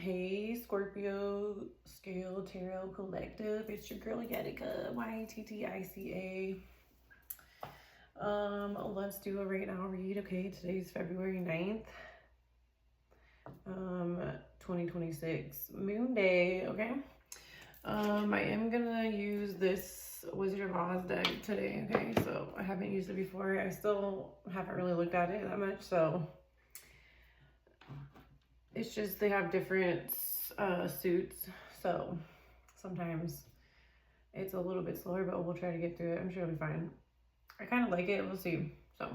Hey Scorpio Scale Tarot Collective, it's your girl Yettica, Yttica. Let's do a right now read. Okay, today's February 9th, 2026, Moon Day. Okay, I am gonna use this Wizard of Oz deck today. Okay, so I haven't used it before. I still haven't really looked at it that much, so it's just they have different suits, so sometimes it's a little bit slower, but we'll try to get through it. I'm sure it'll be fine. I kind of like it. We'll see. So,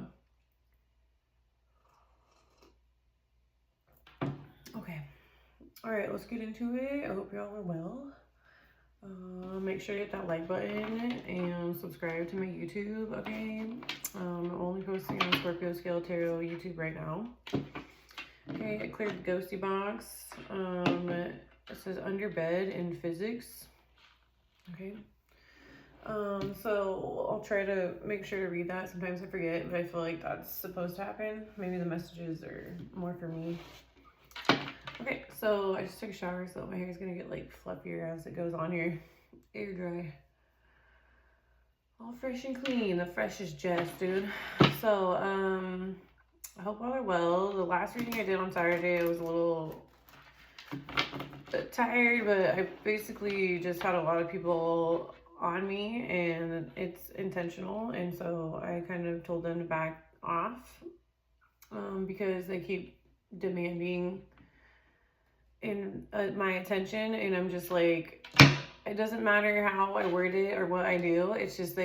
okay. All right, let's get into it. I hope y'all are well. Make sure you hit that like button and subscribe to my YouTube, okay? I'm only posting on Scorpio Scale Tarot YouTube right now. Okay, I cleared the ghosty box. It says under bed in physics. Okay. So I'll try to make sure to read that. Sometimes I forget, but I feel like that's supposed to happen. Maybe the messages are more for me. Okay, so I just took a shower, so my hair is gonna get like fluffier as it goes on here. Air dry. All fresh and clean. The freshest Jess, dude. So, I hope all are well. The last reading I did on Saturday, I was a little tired, but I basically just had a lot of people on me, and it's intentional, and so I kind of told them to back off because they keep demanding my attention, and I'm just like, it doesn't matter how I word it or what I do, it's just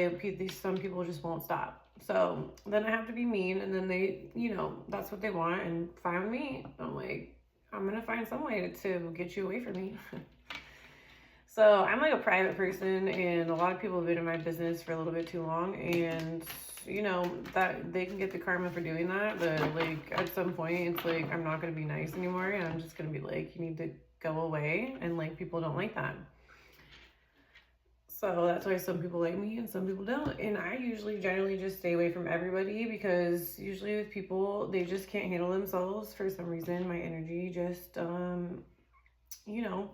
some people just won't stop. So then I have to be mean, and then they, you know, that's what they want, and fine with me. I'm like, I'm gonna find some way to get you away from me. So I'm like a private person, and a lot of people have been in my business for a little bit too long, and you know that they can get the karma for doing that, but like at some point it's like I'm not gonna be nice anymore, and I'm just gonna be like, you need to go away, and like people don't like that. So that's why some people like me and some people don't. And I usually generally just stay away from everybody, because usually with people, they just can't handle themselves for some reason. My energy just, you know,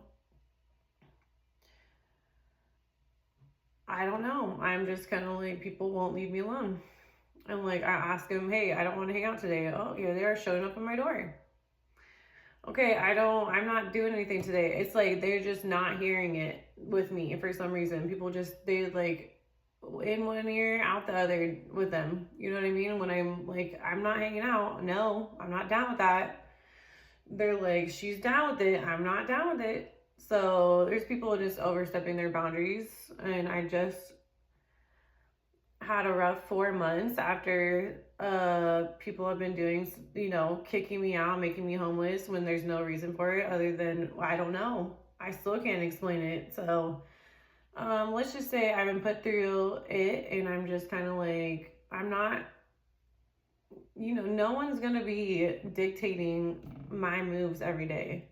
I don't know. I'm just kind of like, people won't leave me alone. I'm like, I ask them, hey, I don't want to hang out today. Oh, yeah, they are showing up at my door. Okay, I'm not doing anything today. It's like they're just not hearing it with me for some reason. People just, they like in one ear, out the other with them. You know what I mean? When I'm like, I'm not hanging out. No, I'm not down with that. They're like, she's down with it. I'm not down with it. So there's people just overstepping their boundaries. And I just had a rough 4 months after people have been doing, you know, kicking me out, making me homeless when there's no reason for it other than, I don't know, I still can't explain it. So let's just say I've been put through it, and I'm just kind of like, I'm not, you know, no one's gonna be dictating my moves every day.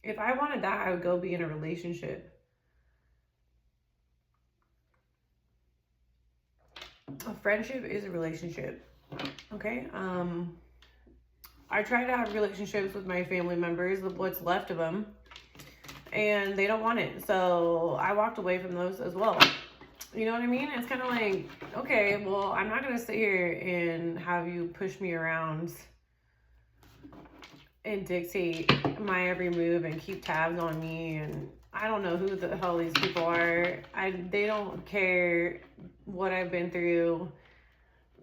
If I wanted that, I would go be in a relationship. A friendship is a relationship. Okay. I try to have relationships with my family members, with what's left of them, and they don't want it. So I walked away from those as well. You know what I mean? It's kind of like, okay, well, I'm not going to sit here and have you push me around and dictate my every move and keep tabs on me. And I don't know who the hell these people are. They don't care what I've been through.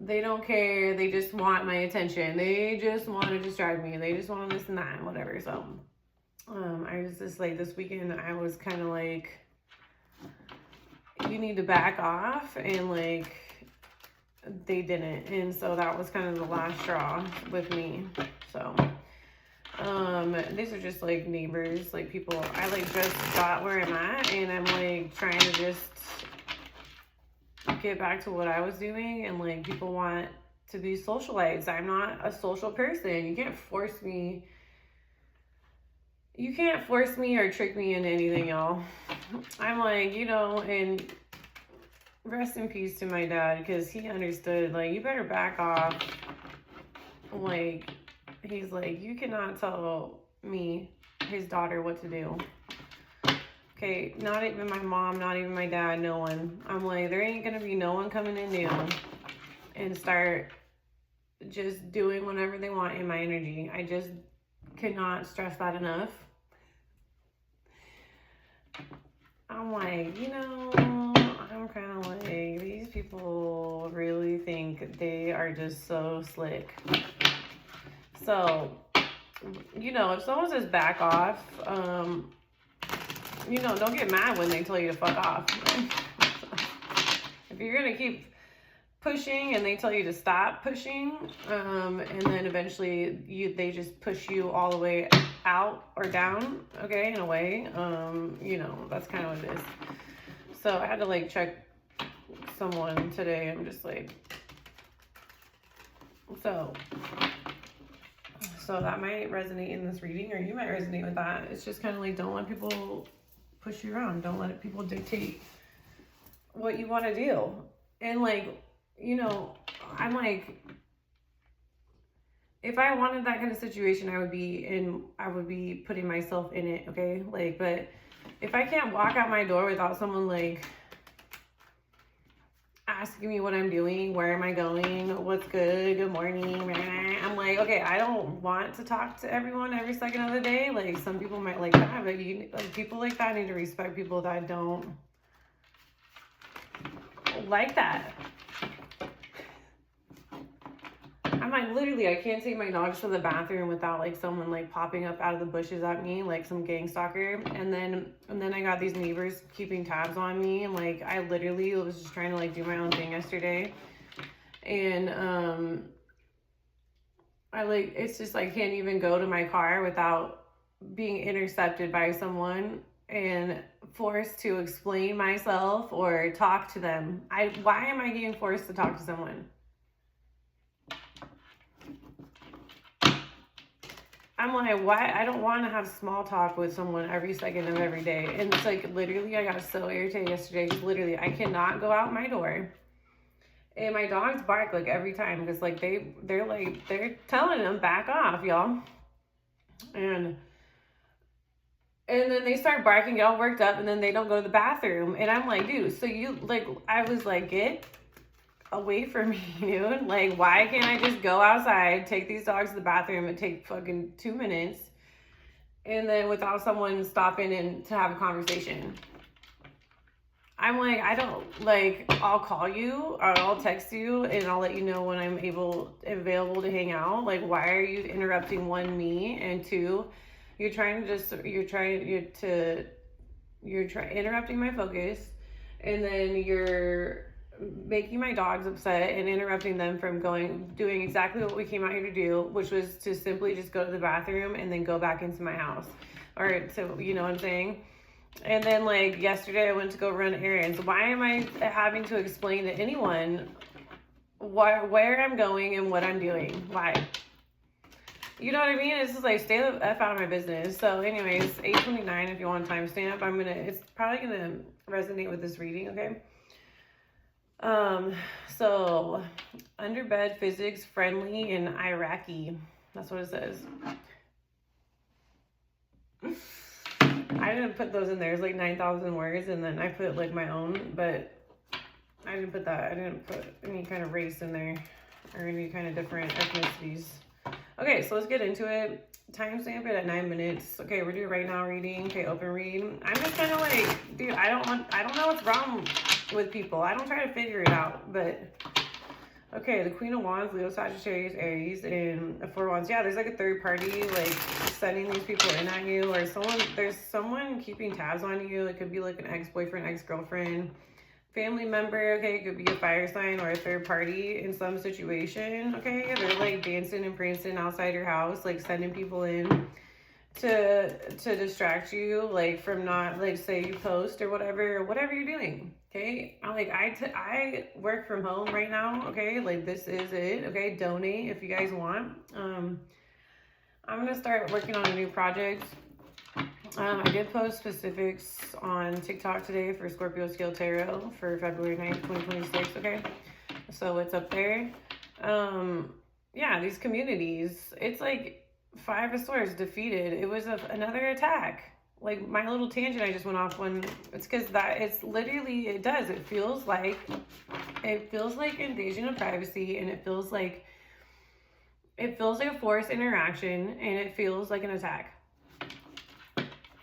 They don't care. They just want my attention. They just want to distract me. They just want this and that and whatever. So I was just like, this weekend I was kind of like, you need to back off, and like they didn't. And so that was kind of the last straw with me. So these are just like neighbors, like people I like just got where I'm at, and I'm like trying to just get back to what I was doing, and like people want to be socialites. I'm not a social person. You can't force me. You can't force me or trick me into anything, y'all. I'm like, you know, and rest in peace to my dad, because he understood, like, you better back off. Like, he's like, you cannot tell me his daughter what to do. Okay, not even my mom, not even my dad, no one. I'm like, there ain't gonna be no one coming in new and start just doing whatever they want in my energy. I just cannot stress that enough. I'm like, you know, I'm kind of like, these people really think they are just so slick. So, you know, if someone says back off, you know, don't get mad when they tell you to fuck off. If you're going to keep pushing and they tell you to stop pushing, and then eventually they just push you all the way out or down, okay, in a way, you know, that's kind of what it is. So I had to like check someone today. I'm just like, so that might resonate in this reading, or you might resonate with that. It's just kind of like, don't let people push you around. Don't let people dictate what you want to do. And like, you know, I'm like, if I wanted that kind of situation, I would be putting myself in it, okay? Like, but if I can't walk out my door without someone like asking me what I'm doing, where am I going, what's good morning, I'm like, okay, I don't want to talk to everyone every second of the day. Like, some people might like that, but people like that need to respect people that don't like that. I'm like, literally, I can't take my dogs to the bathroom without like someone like popping up out of the bushes at me, like some gang stalker. And then I got these neighbors keeping tabs on me, and like I literally was just trying to like do my own thing yesterday. And I like, it's just like, can't even go to my car without being intercepted by someone and forced to explain myself or talk to them. Why am I getting forced to talk to someone? I'm like, why? I don't want to have small talk with someone every second of every day. And it's like, literally, I got so irritated yesterday. Because literally, I cannot go out my door. And my dogs bark like every time. Because like, they're telling them, back off, y'all. And then they start barking, get all worked up. And then they don't go to the bathroom. And I'm like, dude, so you, like, I was like, get away from me, dude. Like, why can't I just go outside, take these dogs to the bathroom, and take fucking 2 minutes, and then without someone stopping in to have a conversation? I'm like, I don't, like, I'll call you or I'll text you and I'll let you know when I'm available to hang out. Like, why are you interrupting, one, me, and two, you're interrupting my focus, and then you're making my dogs upset and interrupting them from doing exactly what we came out here to do, which was to simply just go to the bathroom and then go back into my house, or to, you know what I'm saying? And then like yesterday I went to go run errands. Why am I having to explain to anyone where I'm going and what I'm doing? Why? You know what I mean? It's just like, stay the F out of my business. So anyways, 8:29 if you want a timestamp. It's probably gonna resonate with this reading, okay? So underbed physics, friendly, and Iraqi. That's what it says. I didn't put those in there. It's like 9,000 words, and then I put like my own, but I didn't put that. I didn't put any kind of race in there or any kind of different ethnicities. Okay, so let's get into it. Timestamp it at 9 minutes. Okay, we're doing right now reading. Okay, open read. I'm just kind of like, dude, I don't know what's wrong with people. I don't try to figure it out, but okay, the Queen of Wands, Leo, Sagittarius, Aries, and the Four of Wands. Yeah, there's like a third party like sending these people in at you, or there's someone keeping tabs on you. It could be like an ex-boyfriend, ex-girlfriend, family member. Okay, it could be a fire sign or a third party in some situation. Okay, they're like dancing and prancing outside your house, like sending people in to distract you, like from not, like, say you post or whatever you're doing. Okay, I work from home right now. Okay, like this is it. Okay, donate if you guys want. I'm gonna start working on a new project. I did post specifics on TikTok today for Scorpio Scale Tarot for February 9th, 2026. Okay, so it's up there. Yeah, these communities, it's like, Five of Swords, defeated. It was another attack. Like my little tangent I just went off when it's because that it's literally it does. It feels like invasion of privacy, and it feels like a forced interaction, and it feels like an attack.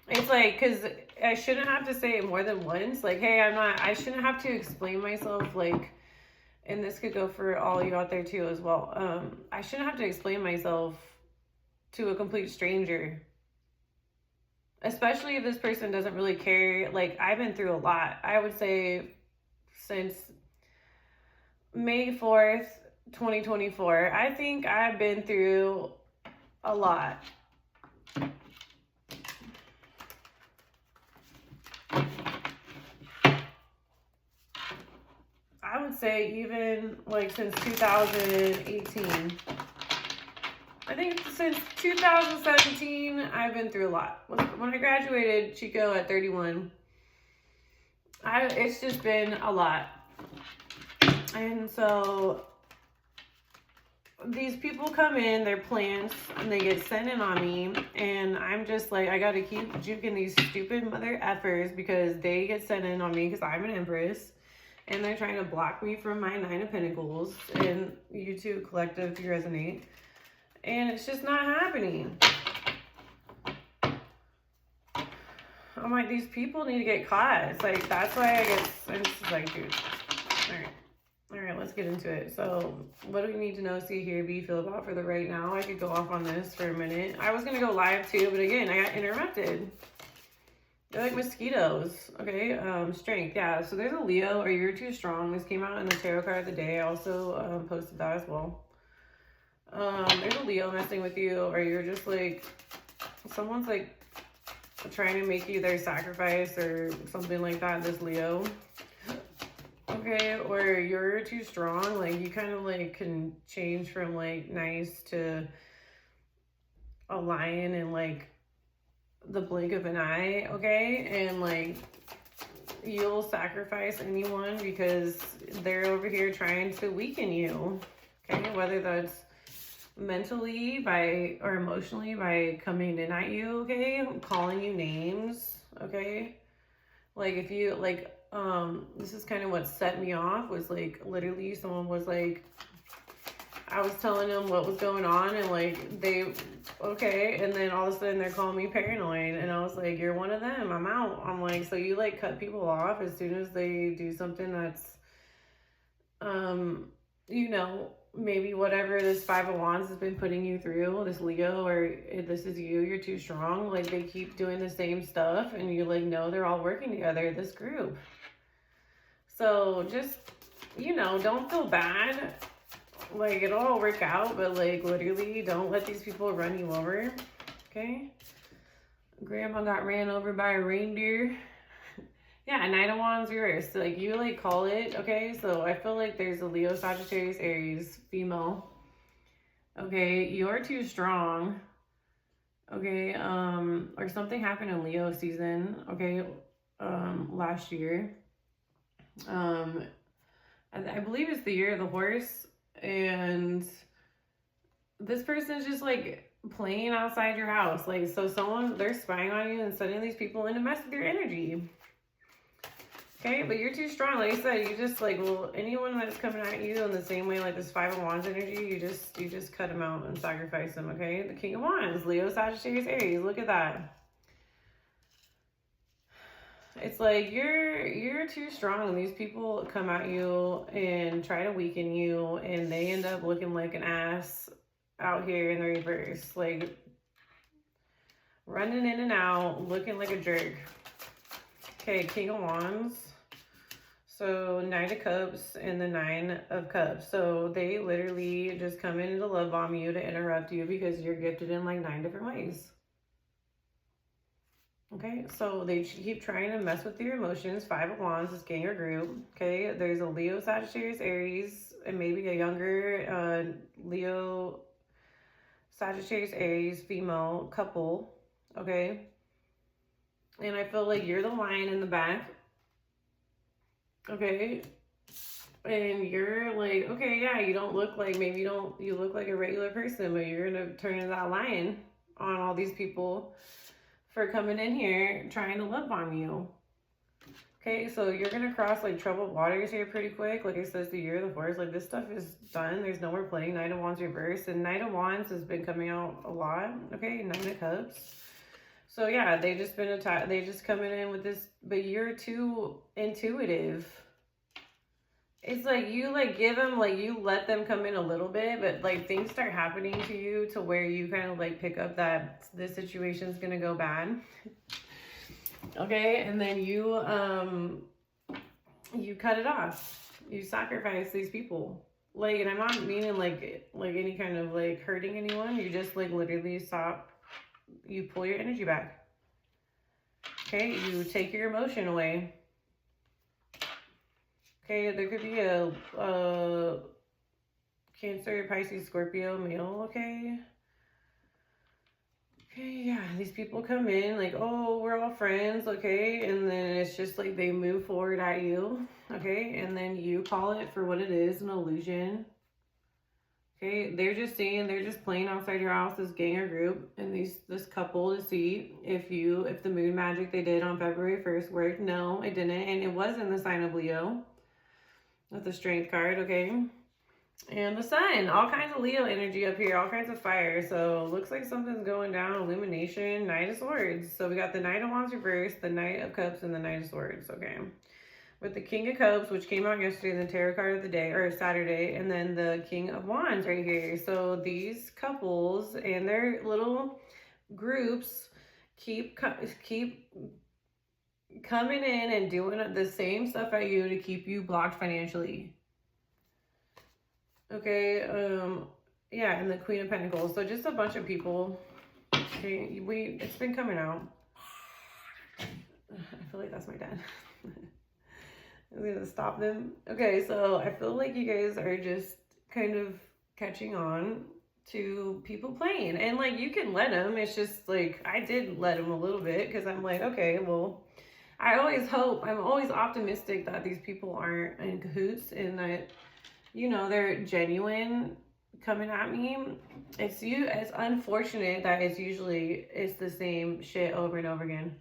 It's like, because I shouldn't have to say it more than once. Like, hey, I shouldn't have to explain myself. Like, and this could go for all you out there too as well. I shouldn't have to explain myself to a complete stranger. Especially if this person doesn't really care. Like, I've been through a lot. I would say since May 4th, 2024, I think I've been through a lot. I would say even like since 2018. I think since 2017, I've been through a lot. When I graduated Chico at 31, it's just been a lot. And so these people come in, they're plants, and they get sent in on me, and I'm just like, I gotta keep juking these stupid mother effers because they get sent in on me because I'm an Empress, and they're trying to block me from my Nine of Pentacles, and you two collective, if you resonate, and it's just not happening. I'm like, these people need to get caught. It's like, that's why I'm just like, dude, all right, let's get into it. So what do we need to know, see, hear, be, feel about for the right now? I could go off on this for a minute. I was going to go live too, but again, I got interrupted. They're like mosquitoes. Okay, strength. Yeah, so there's a Leo, or you're too strong. This came out in the tarot card of the day. I also posted that as well. There's a Leo messing with you, or you're just like, someone's like trying to make you their sacrifice or something like that, this Leo. Okay, or you're too strong, like you kind of like can change from like nice to a lion in like the blink of an eye, okay? And like you'll sacrifice anyone because they're over here trying to weaken you, okay? Whether that's mentally or emotionally by coming in at you, okay? Calling you names, okay? Like if you like this is kind of what set me off, was like literally someone was like, I was telling them what was going on, and like they okay, and then all of a sudden they're calling me paranoid, and I was like, you're one of them, I'm out. I'm like, so you like cut people off as soon as they do something that's you know, maybe whatever this Five of Wands has been putting you through, this Leo, or this is you're too strong, like they keep doing the same stuff, and you like know they're all working together, this group. So just, you know, don't feel bad, like it'll all work out, but like literally don't let these people run you over, okay? Grandma got ran over by a reindeer. Yeah, Knight of Wands reversed. Like, you, like, call it, okay? So, I feel like there's a Leo, Sagittarius, Aries, female. Okay, you're too strong. Okay, or something happened in Leo season, okay, last year. I believe it's the year of the horse, and this person's just, like, playing outside your house. Like, so they're spying on you and sending these people in to mess with your energy. Okay, but you're too strong. Like I said, you just like, well, anyone that's coming at you in the same way, like this Five of Wands energy, you just cut them out and sacrifice them, okay? The King of Wands, Leo, Sagittarius, Aries, look at that. It's like, you're too strong. These people come at you and try to weaken you, and they end up looking like an ass out here in the reverse. Like, running in and out, looking like a jerk. Okay, King of Wands. So, Knight of Cups and the Nine of Cups. So, they literally just come in to love bomb you, to interrupt you, because you're gifted in like 9 different ways. Okay, so they keep trying to mess with your emotions. Five of Wands is gang or group. Okay, there's a Leo, Sagittarius, Aries, and maybe a younger Leo, Sagittarius, Aries, female couple. Okay, and I feel like you're the lion in the back. Okay, And you're like, okay, yeah, you don't look like, maybe you look like a regular person, but you're going to turn into that lion on all these people for coming in here trying to love bomb you. Okay, so you're going to cross like troubled waters here pretty quick. Like it says, the year of the horse, like this stuff is done. There's no more playing. Knight of Wands reverse, and Knight of Wands has been coming out a lot. Okay, Nine of Cups. So yeah, they just been attacked. They just coming in with this, but you're too intuitive. It's like you like give them, like you let them come in a little bit, but like things start happening to you to where you kind of like pick up that this situation's gonna go bad. Okay, and then you cut it off. You sacrifice these people. Like, and I'm not meaning like any kind of like hurting anyone. You just like literally stop. You pull your energy back. Okay, you take your emotion away. Okay, there could be a Cancer, Pisces, Scorpio male, okay? Okay, yeah, these people come in like, oh, we're all friends, okay? And then it's just like they move forward at you, okay? And then you call it for what it is, an illusion. Okay, they're just playing outside your house, this gang or group, and this couple to see if the moon magic they did on February 1st worked. No, it didn't, and it was in the sign of Leo. With the Strength card, okay? And the Sun, all kinds of Leo energy up here, all kinds of fire. So looks like something's going down. Illumination, Knight of Swords. So we got the Knight of Wands reverse, the Knight of Cups, and the Knight of Swords, okay? With the King of Cups, which came out yesterday, the tarot card of the day, or Saturday, and then the King of Wands right here. So these couples and their little groups keep coming in and doing the same stuff at you to keep you blocked financially. Okay, yeah, and the Queen of Pentacles. So just a bunch of people. Okay, it's been coming out. I feel like that's my dad. I'm gonna stop them. Okay, so I feel like you guys are just kind of catching on to people playing, and like you can let them. It's just like I did let them a little bit because I'm like, okay, well, I always hope, I'm always optimistic that these people aren't in cahoots and that, you know, they're genuine coming at me. It's unfortunate that it's the same shit over and over again.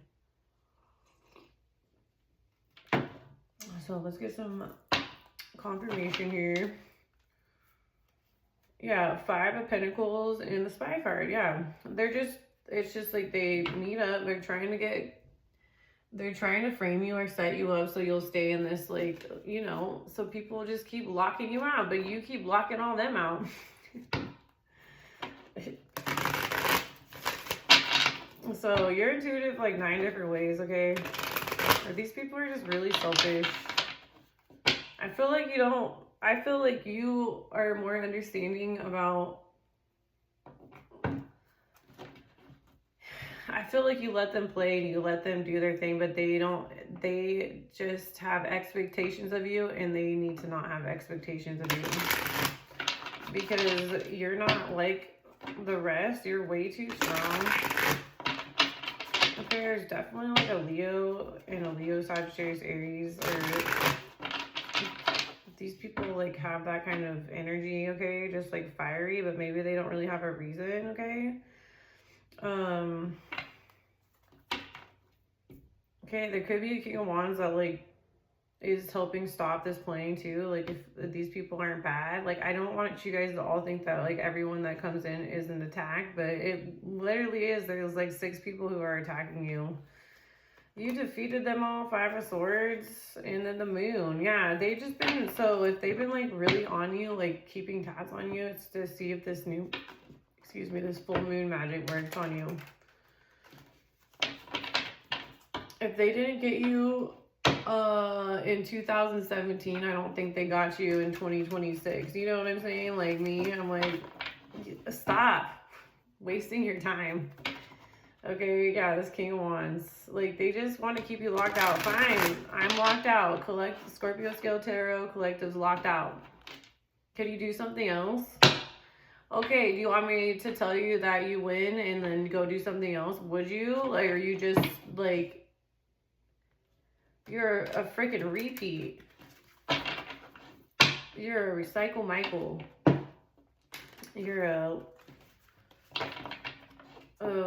So let's get some confirmation here. Yeah, Five of Pentacles and the Spy card. Yeah, it's just like they meet up. They're trying to frame you or set you up so you'll stay in this, like, you know, so people just keep locking you out, but you keep locking all them out. So you're intuitive like 9 different ways, okay? These people are just really selfish. I feel like you are more understanding about, I feel like you let them play and you let them do their thing, but they just have expectations of you, and they need to not have expectations of you. Because you're not like the rest. You're way too strong. Okay, there's definitely like a Leo and a Leo, Sagittarius, Aries, or these people like have that kind of energy, okay? Just like fiery, but maybe they don't really have a reason, okay? Okay, there could be a King of Wands that like is helping stop this playing too. Like if these people aren't bad, like I don't want you guys to all think that like everyone that comes in is an attack, but it literally is. There's like 6 people who are attacking you. You defeated them all, 5 of Swords, and then the Moon. Yeah, they've just been, so if they've been like really on you, like keeping tabs on you, it's to see if this this full moon magic works on you. If they didn't get you in 2017, I don't think they got you in 2026. You know what I'm saying? Like me, I'm like, stop wasting your time. Okay, yeah, this King of Wands. Like, they just want to keep you locked out. Fine, I'm locked out. Scorpio Scale Tarot Collective's locked out. Can you do something else? Okay, do you want me to tell you that you win and then go do something else? Would you? Like, are you just, like, you're a freaking repeat. You're a recycle Michael. You're a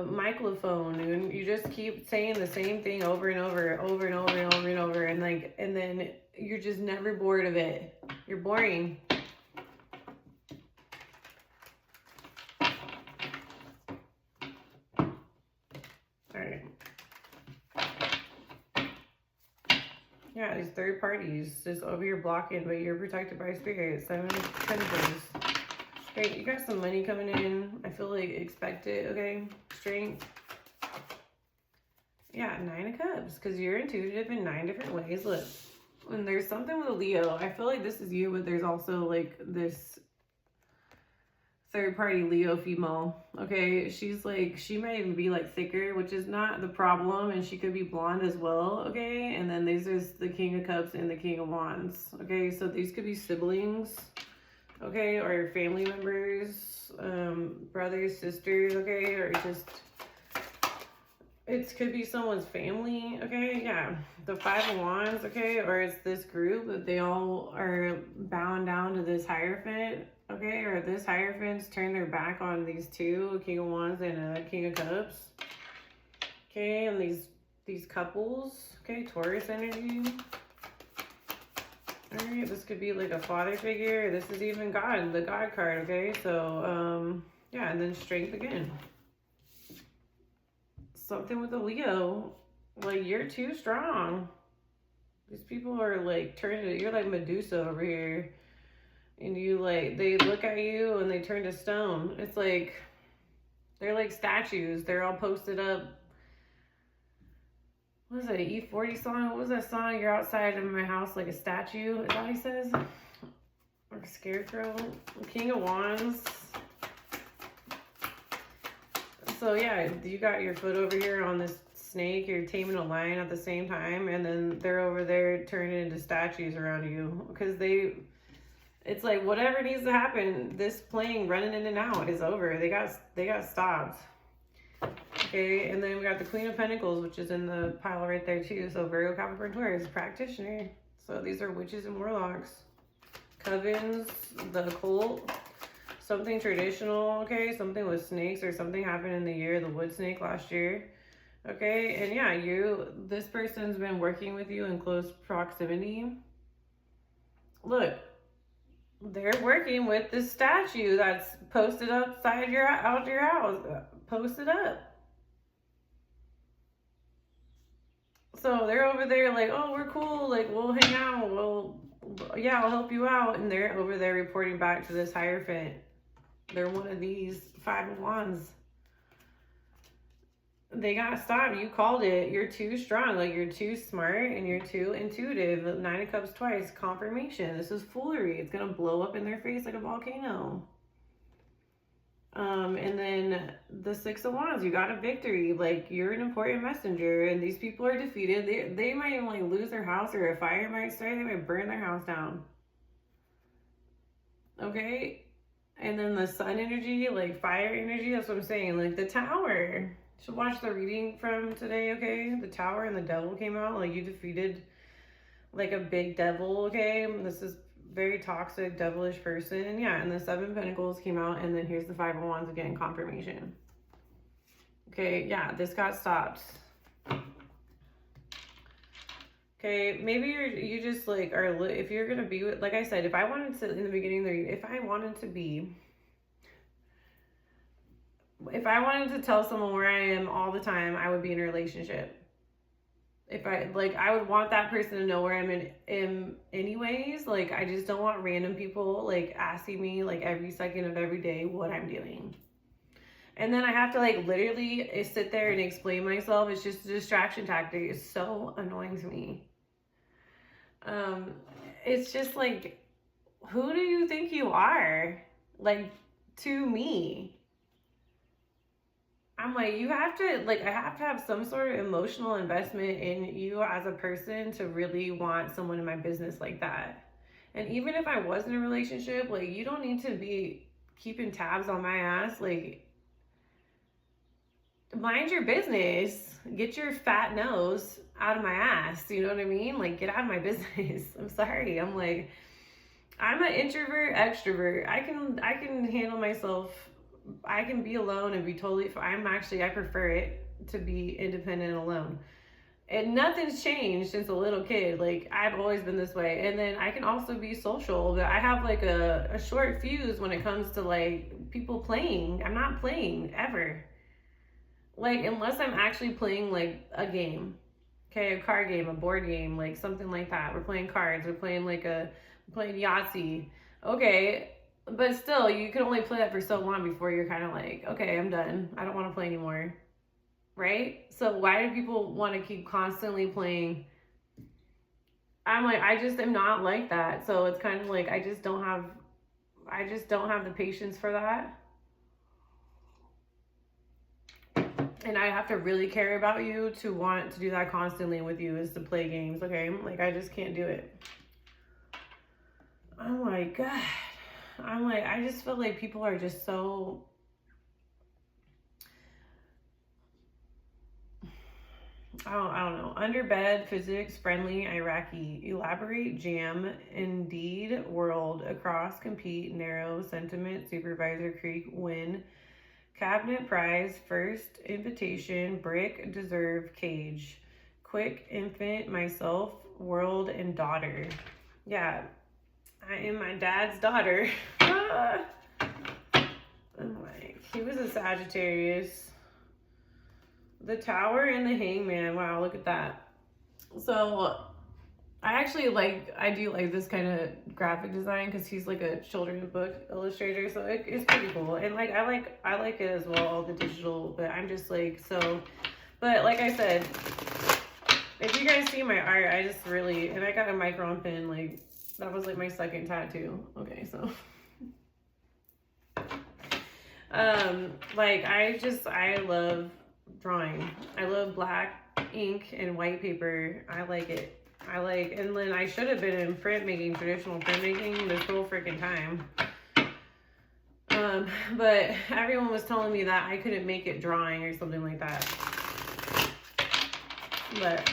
microphone, and you just keep saying the same thing over and over and over and over and over, and like, and then you're just never bored of it. You're boring. All right. Yeah, these third parties just over here blocking, but you're protected by spirit. 7 of Pentacles. Okay, you got some money coming in. I feel like expect it, okay? Strength. Yeah, 9 of Cups, because you're intuitive in 9 different ways. Look, when there's something with a Leo, I feel like this is you, but there's also like this third party Leo female, okay? She's like, she might even be like thicker, which is not the problem, and she could be blonde as well, okay? And then there's the King of Cups and the King of Wands, okay? So these could be siblings, okay, or family members, brothers, sisters, okay, or just, it could be someone's family, okay, yeah. The 5 of Wands, okay, or it's this group that they all are bound down to this Hierophant, okay, or this Hierophant's turned their back on these two, a King of Wands and a King of Cups, okay, and these couples, okay, Taurus energy. All right, this could be like a father figure. This is even God, the God card, okay? So, yeah, and then strength again. Something with a Leo, like, you're too strong. These people are like turning, you're like Medusa over here. And you like, they look at you and they turn to stone. It's like, they're like statues. They're all posted up. What is it, an E40 song? What was that song? You're outside of my house like a statue. Is that what he says? Or a scarecrow? King of Wands. So yeah, you got your foot over here on this snake. You're taming a lion at the same time. And then they're over there turning into statues around you. Because it's like whatever needs to happen, this plane running in and out is over. They got stopped. Okay, and then we got the Queen of Pentacles, which is in the pile right there too. So Virgo, Capricorn, Taurus, practitioner. So these are witches and warlocks. Covens, the occult, something traditional, okay? Something with snakes or something happened in the year of the wood snake last year. Okay, and yeah, this person's been working with you in close proximity. Look, they're working with this statue that's posted outside your house. Posted up. So they're over there like, oh, we're cool. Like, we'll hang out. Yeah, I'll help you out. And they're over there reporting back to this Hierophant. They're one of these 5 of Wands. They got stopped. You called it. You're too strong. Like, you're too smart and you're too intuitive. 9 of Cups twice. Confirmation. This is foolery. It's going to blow up in their face like a volcano. And then the 6 of Wands, you got a victory. Like, you're an important messenger, and these people are defeated. They might even like lose their house, or a fire might start. They might burn their house down. Okay, and then the sun energy, like fire energy. That's what I'm saying. Like the Tower. You should watch the reading from today. Okay, the Tower and the Devil came out. Like, you defeated like a big devil. Okay, this is very toxic, devilish person. And yeah, and the 7 of Pentacles came out, and then here's the 5 of Wands again, confirmation. Okay, yeah, this got stopped. Okay, maybe you just like are, if you're gonna be with, like I said, if I wanted to, in the beginning there, if I wanted to tell someone where I am all the time, I would be in a relationship. If I would want that person to know where I'm in anyways. Like, I just don't want random people like asking me like every second of every day what I'm doing. And then I have to like literally sit there and explain myself. It's just a distraction tactic. It's so annoying to me. It's just like, who do you think you are? Like, to me. I'm like, you have to, like, I have to have some sort of emotional investment in you as a person to really want someone in my business like that. And even if I was in a relationship, like, you don't need to be keeping tabs on my ass. Like, mind your business. Get your fat nose out of my ass. You know what I mean? Like, get out of my business. I'm sorry. I'm like, I'm an introvert, extrovert. I can handle myself. I can be alone and be totally fine. I prefer it to be independent alone. And nothing's changed since a little kid. Like, I've always been this way. And then I can also be social, but I have like a short fuse when it comes to like people playing. I'm not playing ever. Like, unless I'm actually playing like a game. Okay, a card game, a board game, like something like that. We're playing cards, we're playing playing Yahtzee. Okay, but still, you can only play that for so long before you're kind of like, okay, I'm done. I don't want to play anymore. Right? So why do people want to keep constantly playing? I'm like, I just am not like that. So it's kind of like I just don't have the patience for that. And I have to really care about you to want to do that constantly with you, is to play games, okay? Like, I just can't do it. Oh my God. I just feel like people are just so... I don't know. Under bed, physics, friendly, Iraqi, elaborate, jam, indeed, world, across, compete, narrow, sentiment, supervisor, creek, win, cabinet, prize, first, invitation, brick, deserve, cage, quick, infant, myself, world, and daughter. Yeah, I am my dad's daughter. I'm like, he was a Sagittarius. The Tower and the Hangman. Wow, look at that. So I do like this kind of graphic design because he's like a children's book illustrator, so it's pretty cool. And like I like it as well, the digital, but I'm just like, so, but like I said, if you guys see my art, I just really, and I got a micron pin, like that was like my second tattoo. Okay, so like I love drawing. I love black ink and white paper. I like it. And then I should have been in traditional printmaking this whole freaking time. But everyone was telling me that I couldn't make it drawing or something like that. But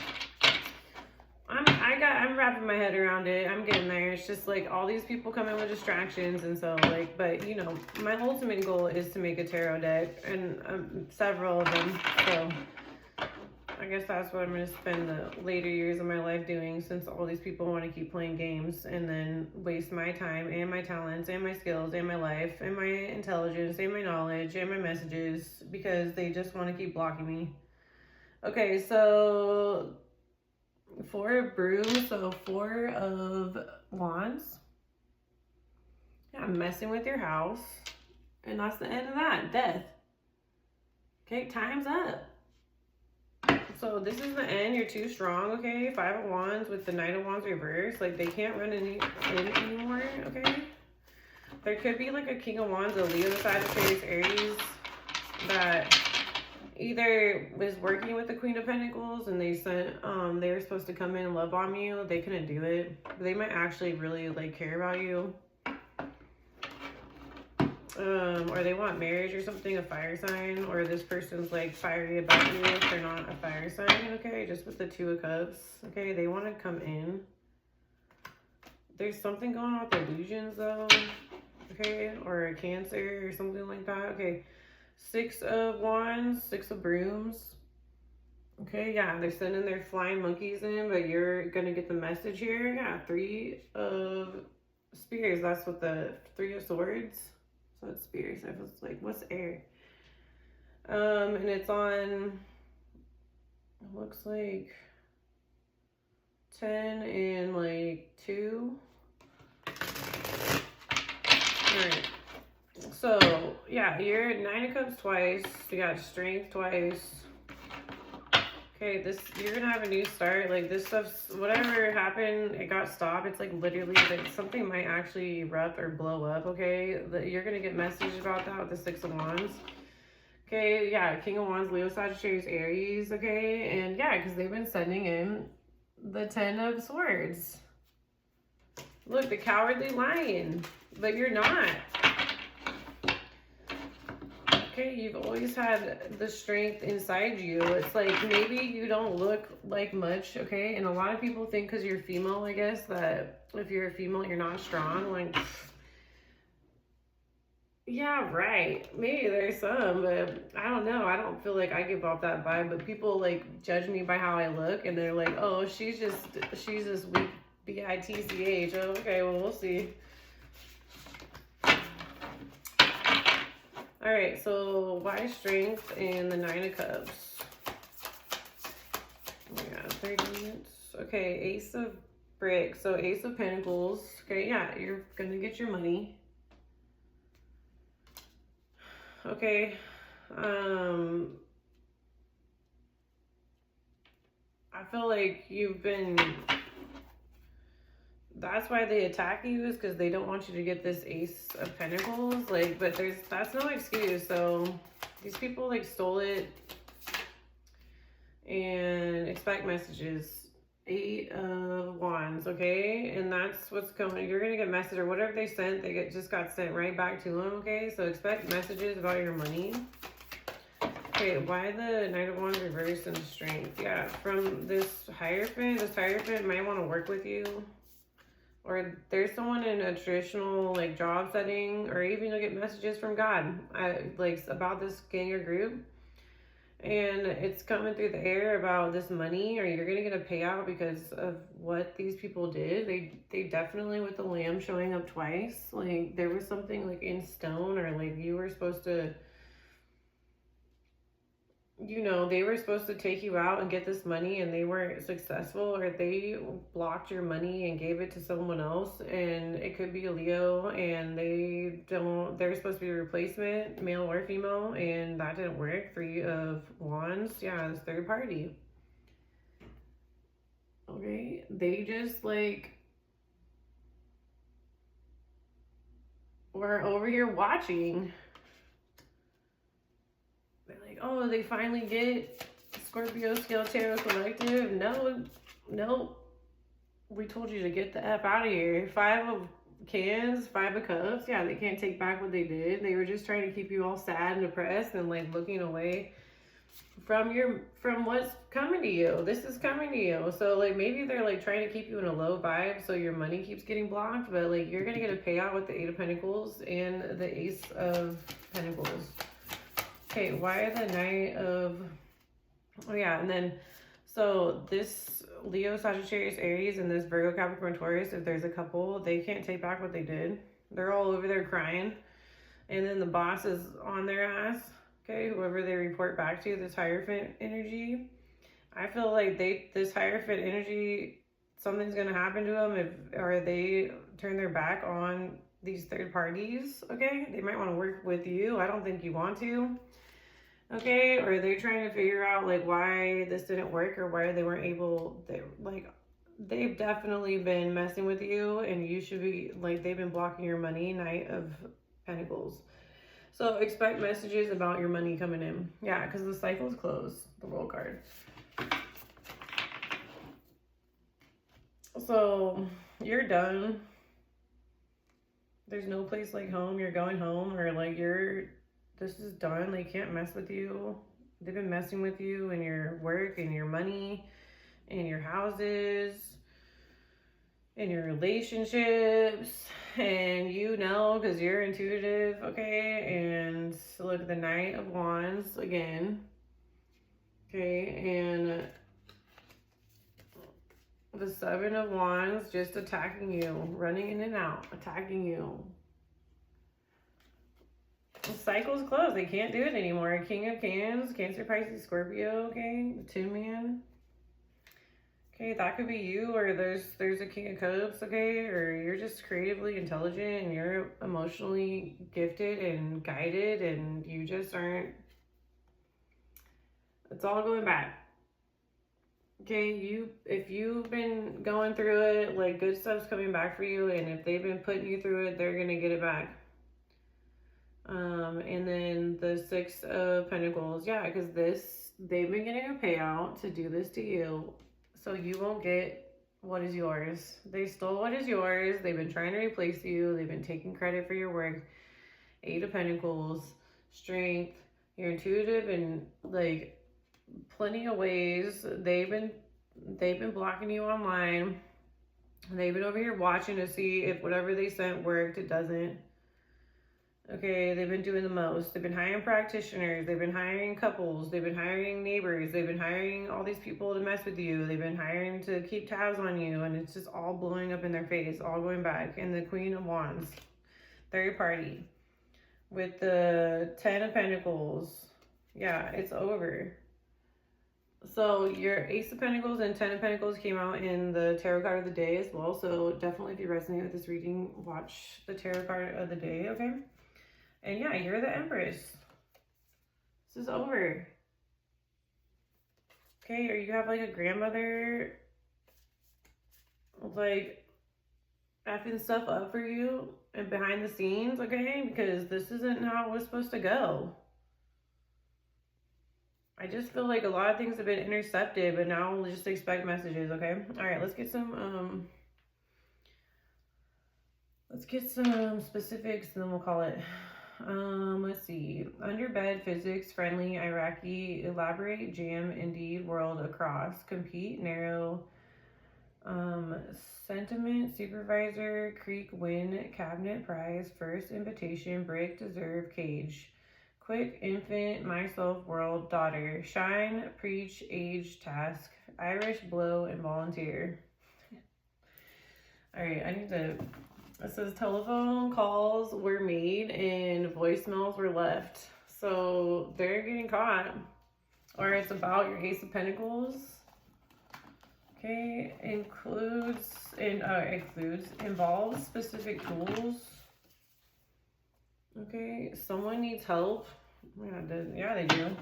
I'm wrapping my head around it. I'm getting there. It's just like all these people come in with distractions, and so like, but you know, my ultimate goal is to make a tarot deck, and several of them. So I guess that's what I'm going to spend the later years of my life doing, since all these people want to keep playing games and then waste my time and my talents and my skills and my life and my intelligence and my knowledge and my messages because they just want to keep blocking me. Okay, so 4 of brooms, so 4 of wands. Yeah, messing with your house. And that's the end of that. Death. Okay, time's up. So this is the end. You're too strong, okay? 5 of wands with the Knight of Wands reversed. Like, they can't run in anymore, okay? There could be like a King of Wands, a Leo, Sagittarius, Aries that either was working with the Queen of Pentacles and they were supposed to come in and love on you. They couldn't do it. But they might actually really like care about you. Or they want marriage or something, a fire sign, or this person's like fiery about you if they're not a fire sign, okay? Just with the 2 of Cups, okay? They want to come in. There's something going on with illusions though, okay? Or a Cancer or something like that, okay? 6 of Wands, 6 of Brooms. Okay, yeah, they're sending their flying monkeys in, but you're gonna get the message here. Yeah, 3 of Spears. That's what the 3 of Swords. So it's Spears. I was like, what's air? And it's on, it looks like 10 and like 2. Alright. So, yeah, you're 9 of Cups twice. You got Strength twice. Okay, you're gonna have a new start. Like, this stuff's, whatever happened, it got stopped. It's like literally, like, something might actually erupt or blow up, okay? You're gonna get messages about that with the 6 of Wands. Okay, yeah, King of Wands, Leo, Sagittarius, Aries, okay? And yeah, because they've been sending in the 10 of Swords. Look, the Cowardly Lion. But you're not. Okay, you've always had the strength inside you. It's like maybe you don't look like much, okay? And a lot of people think because you're female, I guess, that if you're a female, you're not strong. Like, yeah, right. Maybe there's some, but I don't know. I don't feel like I give off that vibe. But people like judge me by how I look, and they're like, "Oh, she's this weak bitch." Oh, okay, well, we'll see. All right, so why strength and the 9 of Cups? Oh my God, 30 minutes. Okay, Ace of Bricks. So Ace of Pentacles. Okay, yeah, you're gonna get your money. Okay, I feel like you've been, that's why they attack you, is because they don't want you to get this Ace of Pentacles. Like, but that's no excuse. So these people like stole it, and expect messages. 8 of Wands, okay? And that's what's coming. You're gonna get message, or whatever they sent, just got sent right back to them, okay? So expect messages about your money. Okay, why the Knight of Wands reversed and strength? Yeah, from this Hierophant might want to work with you. Or there's someone in a traditional like job setting, or even you'll get messages from God, like about this gang or group. And it's coming through the air about this money, or you're gonna get a payout because of what these people did. They definitely, with the Lamb showing up twice, like there was something like in stone, or like you were supposed to, you know, they were supposed to take you out and get this money, and they weren't successful, or they blocked your money and gave it to someone else. And it could be a Leo, and they're supposed to be a replacement, male or female, and that didn't work. 3 of Wands. Yeah, it's third party. Okay, they just like were over here watching. Oh, they finally get Scorpio Scale Tarot Collective. No, we told you to get the F out of here. 5 of Cans, 5 of Cups. Yeah, they can't take back what they did. They were just trying to keep you all sad and depressed and like looking away from what's coming to you. This is coming to you. So like maybe they're like trying to keep you in a low vibe so your money keeps getting blocked, but like you're gonna get a payout with the 8 of Pentacles and the Ace of Pentacles. Okay, why the Knight of, oh yeah, and then, so this Leo, Sagittarius, Aries, and this Virgo, Capricorn, Taurus, if there's a couple, they can't take back what they did. They're all over there crying. And then the boss is on their ass, okay, whoever they report back to, this Hierophant energy. I feel like this Hierophant energy, something's going to happen to them or they turn their back on these third parties, okay? They might want to work with you. I don't think you want to. Okay, or they're trying to figure out like why this didn't work, or why they weren't able, they've definitely been messing with you, and you should be like, they've been blocking your money. Knight of Pentacles. So expect messages about your money coming in. Yeah, because the cycle's closed, the World card. So you're done. There's no place like home. You're going home, or like this is done. They can't mess with you. They've been messing with you and your work and your money and your houses and your relationships. And you know, because you're intuitive, okay? And look at the Knight of Wands again. Okay, and the 7 of Wands just attacking you, running in and out, attacking you. The cycle's closed. They can't do it anymore. King of Cans, Cancer, Pisces, Scorpio, okay? The Tin Man. Okay, that could be you, or there's a King of Cups, okay? Or you're just creatively intelligent and you're emotionally gifted and guided, and you just aren't. It's all going back. Okay, if you've been going through it, like good stuff's coming back for you, and if they've been putting you through it, they're gonna get it back. And then the 6 of Pentacles, yeah, because they've been getting a payout to do this to you, so you won't get what is yours. They stole what is yours. They've been trying to replace you. They've been taking credit for your work. 8 of Pentacles, strength, You're intuitive in like plenty of ways. They've been blocking you online. They've been over here watching to see if whatever they sent worked. It doesn't. Okay, they've been doing the most. They've been hiring practitioners. They've been hiring couples. They've been hiring neighbors. They've been hiring all these people to mess with you. They've been hiring to keep tabs on you. And it's just all blowing up in their face, all going back. And the Queen of Wands, third party, with the 10 of Pentacles. Yeah, it's over. So your Ace of Pentacles and 10 of Pentacles came out in the tarot card of the day as well. So definitely if you resonate with this reading, watch the tarot card of the day, okay? And yeah, you're the Empress. This is over. Okay, or you have like a grandmother like effing stuff up for you and behind the scenes, okay? Because this isn't how it was supposed to go. I just feel like a lot of things have been intercepted, but now we'll just expect messages, okay? All right, let's get some specifics and then we'll call it. Let's see. Under bed, physics, friendly, Iraqi, elaborate, jam, indeed, world, across, compete, narrow, sentiment, supervisor, creek, win, cabinet, prize, first invitation, break, deserve, cage, quick, infant, myself, world, daughter, shine, preach, age, task, Irish, blow, and volunteer. All right, I need to... It says telephone calls were made and voicemails were left. So they're getting caught. Or it's about your Ace of Pentacles. Okay, involves specific tools. Okay, someone needs help. Yeah, they do.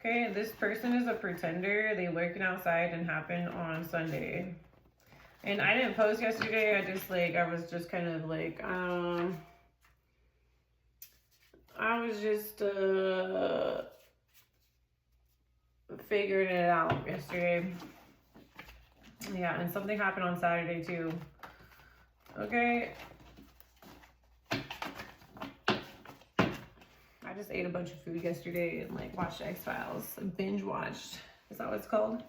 Okay, this person is a pretender. They lurking outside and happened on Sunday. And I didn't post yesterday. I was just kind of like, I was just figuring it out yesterday. Yeah, and something happened on Saturday too. Okay. I just ate a bunch of food yesterday and like watched X-Files. Binge watched. Is that what it's called?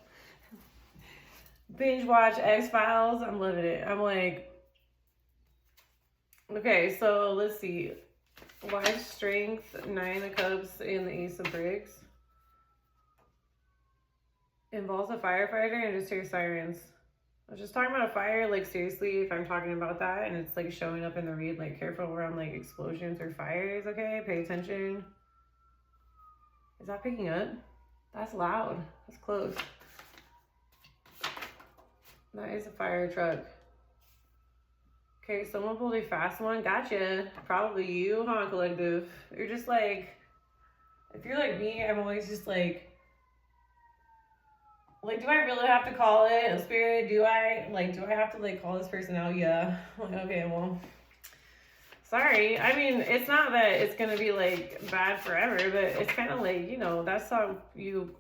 Binge watch X-Files. I'm loving it. I'm like, okay, so let's see. Life, strength, 9 of cups, and the Ace of bricks. Involves a firefighter and just hear sirens. I was just talking about a fire, like seriously, if I'm talking about that and it's like showing up in the read, like careful around like explosions or fires, okay? Pay attention. Is that picking up? That's loud. That's close. That is a fire truck. Okay, someone pulled a fast one. Gotcha. Probably you, huh, collective? You're just like, if you're like me, I'm always just like, do I really have to call it a spirit? Do I have to like call this person out? Yeah. Like, okay, well, sorry. I mean, it's not that it's gonna be like bad forever, but it's kind of like, you know, that's how you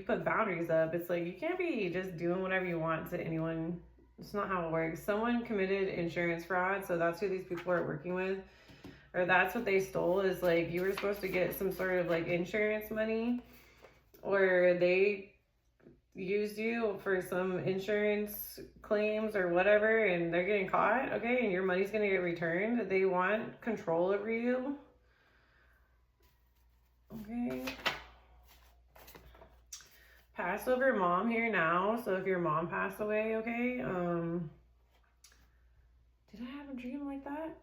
put boundaries up. It's like you can't be just doing whatever you want to anyone. It's not how it works. Someone committed insurance fraud, so that's who these people are working with, or that's what they stole. Is like you were supposed to get some sort of like insurance money, or they used you for some insurance claims or whatever, and they're getting caught. Okay, and your money's gonna get returned. They want control over you. Okay. Passover mom here now. So if your mom passed away, okay. Did I have a dream like that?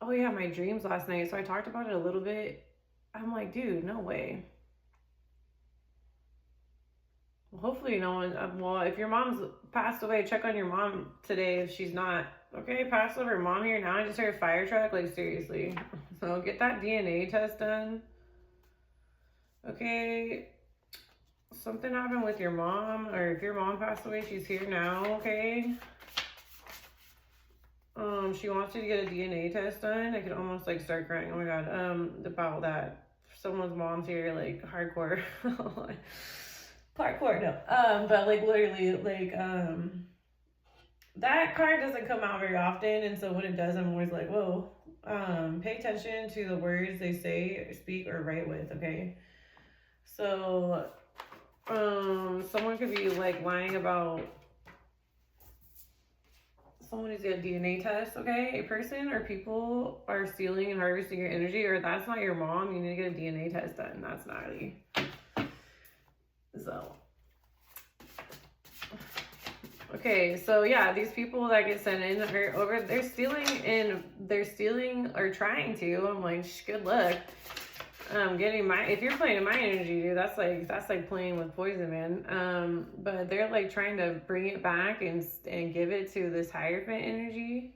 Oh yeah, my dreams last night. So I talked about it a little bit. I'm like, dude, no way. Well, hopefully no one, well, if your mom's passed away, check on your mom today if she's not. Okay, Passover mom here now. I just heard a fire truck, like seriously. So get that DNA test done. Okay, something happened with your mom, or if your mom passed away, she's here now, okay? She wants you to get a DNA test done. I could almost like start crying. Oh my god, about that. Someone's mom's here, like hardcore. Hardcore, no. But like literally, like, that card doesn't come out very often, and so when it does, I'm always like, whoa. Pay attention to the words they say, speak, or write with, okay? So, someone could be like lying about, someone needs to get a DNA test, okay? A person or people are stealing and harvesting your energy, or that's not your mom, you need to get a DNA test done. That's gnarly. So, okay, so yeah, these people that get sent in are over, they're stealing or trying to. I'm like, good luck. Getting my, if you're playing in my energy, dude, that's like playing with poison, man. But they're like trying to bring it back and give it to this Hierophant energy.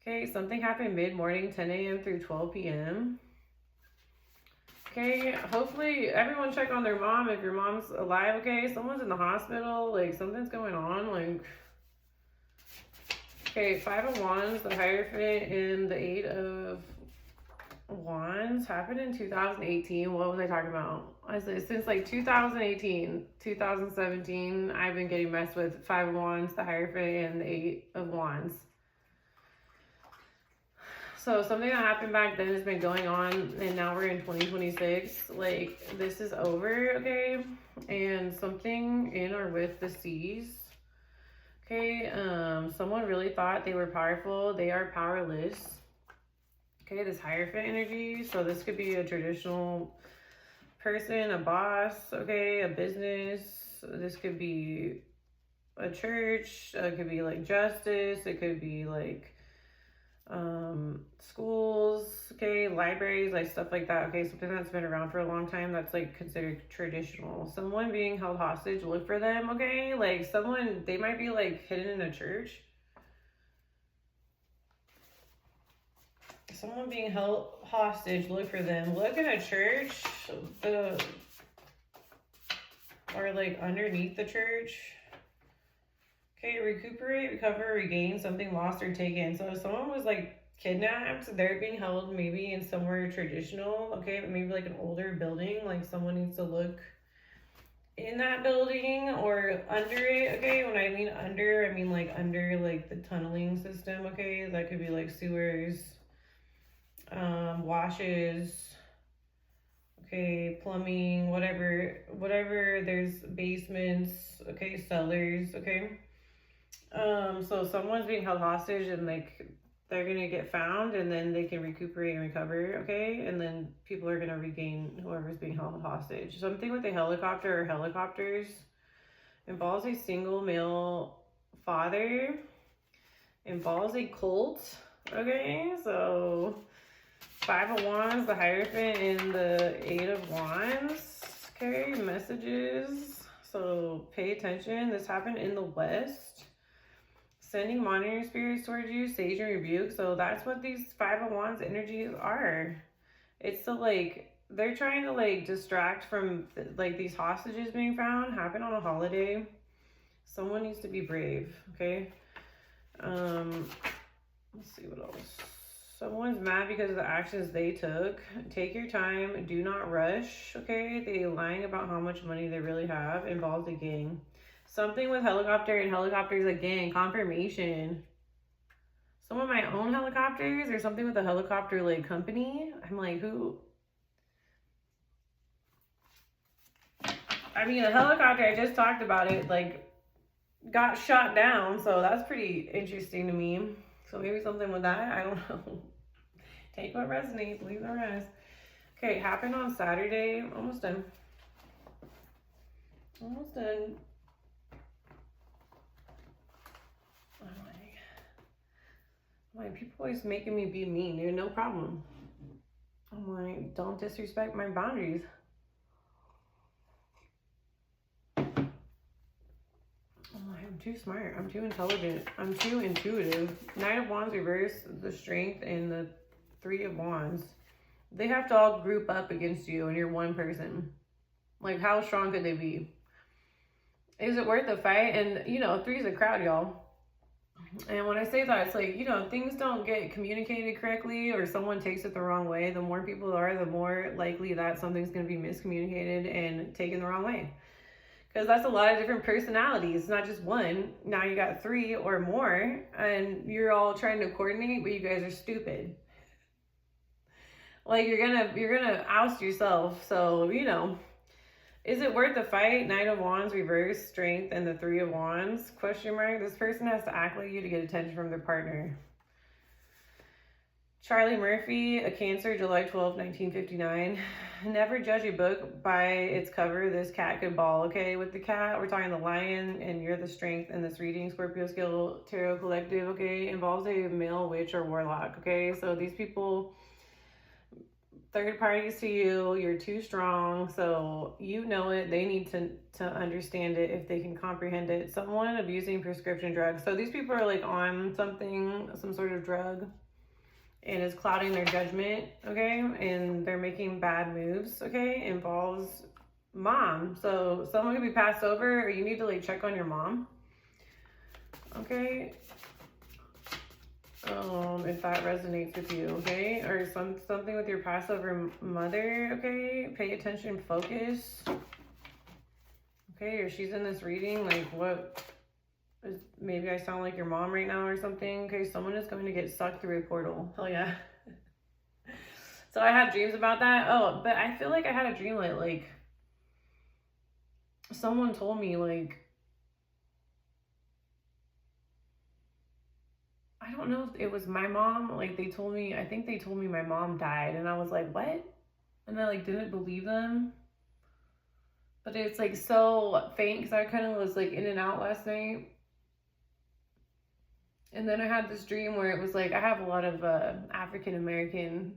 Okay, something happened mid-morning, 10 a.m. through 12 p.m. Okay, hopefully everyone check on their mom if your mom's alive, okay? Someone's in the hospital, like something's going on, like... Okay, 5 of Wands, the Hierophant, and the 8 of Wands happened in 2018. What was I talking about? I said since like 2018, 2017, I've been getting messed with 5 of Wands, the Hierophant, and the 8 of Wands. So something that happened back then has been going on, and now we're in 2026. Like, this is over, okay? And something in or with the seas. Okay, someone really thought they were powerful. They are powerless. Okay, this Hierophant energy. So this could be a traditional person, a boss, okay, a business. This could be a church. It could be like justice. It could be like schools, okay, libraries, like stuff like that, okay, something that's been around for a long time that's like considered traditional. Someone being held hostage, look for them, okay, like someone, they might be like hidden in a church. Someone being held hostage, look for them. Look in a church, or like underneath the church. Okay, recuperate, recover, regain something lost or taken. So if someone was like kidnapped, they're being held maybe in somewhere traditional, okay, but maybe like an older building, like someone needs to look in that building or under it, okay? When I mean under, I mean like under like the tunneling system, okay? That could be like sewers, washes, okay, plumbing, whatever, there's basements, okay, cellars, okay? So someone's being held hostage and like they're gonna get found and then they can recuperate and recover, okay? And then people are gonna regain whoever's being held hostage. Something with a helicopter or helicopters involves a single male father, involves a cult, okay? So 5 of Wands, the Hierophant, and the 8 of Wands, okay? Messages. So pay attention. This happened in the West. Sending monitoring spirits towards you, sage and rebuke. So that's what these 5 of Wands energies are. It's the like, they're trying to like distract from like these hostages being found. Happen on a holiday. Someone needs to be brave, okay? Let's see what else. Someone's mad because of the actions they took. Take your time. Do not rush, okay? They lying about how much money they really have. Involves a gang. Something with helicopter and helicopters again. Confirmation. Someone might own helicopters or something with a helicopter like company. I'm like, who? I mean, a helicopter, I just talked about it, like got shot down. So that's pretty interesting to me. So maybe something with that. I don't know. Take what resonates, leave the rest. Okay, happened on Saturday. Almost done. Almost done. I'm like, people always making me be mean, dude. No problem. I'm like, don't disrespect my boundaries. I'm like, I'm too smart. I'm too intelligent. I'm too intuitive. Knight of Wands reverse, the Strength, and the 3 of Wands. They have to all group up against you and you're one person. Like, how strong could they be? Is it worth the fight? And, you know, 3 is a crowd, y'all. And when I say that, it's like, you know, things don't get communicated correctly or someone takes it the wrong way. The more people there are, the more likely that something's going to be miscommunicated and taken the wrong way. Because that's a lot of different personalities, not just one. Now you got 3 or more and you're all trying to coordinate, but you guys are stupid. Like, you're gonna oust yourself. So, you know, is it worth the fight? Knight of Wands, reverse, strength, and the Three of Wands, question mark. This person has to act like you to get attention from their partner. Charlie Murphy, a Cancer, July 12, 1959. Never judge a book by its cover. This cat could bawl. Okay, with the cat, we're talking the lion, and you're the strength in this reading. Scorpio Skill Tarot Collective, okay, involves a male witch or warlock, okay? So these people, third parties to you, you're too strong, so you know it. They need to understand it if they can comprehend it. Someone abusing prescription drugs. So these people are like on something, some sort of drug, and it's clouding their judgment, okay? And they're making bad moves, okay? Involves mom. So someone could be passed over, or you need to like check on your mom, okay? If that resonates with you, okay? Or something with your Passover mother, okay? Pay attention, focus. Okay, or she's in this reading, like what is, maybe I sound like your mom right now or something. Okay, someone is going to get sucked through a portal. Hell yeah. So I had dreams about that. Oh, but I feel like I had a dream like someone told me, like, I don't know if it was my mom, like they told me, I think they told me my mom died, and I was like, what? And I like didn't believe them. But it's like so faint because I kind of was like in and out last night. And then I had this dream where it was like, I have a lot of African American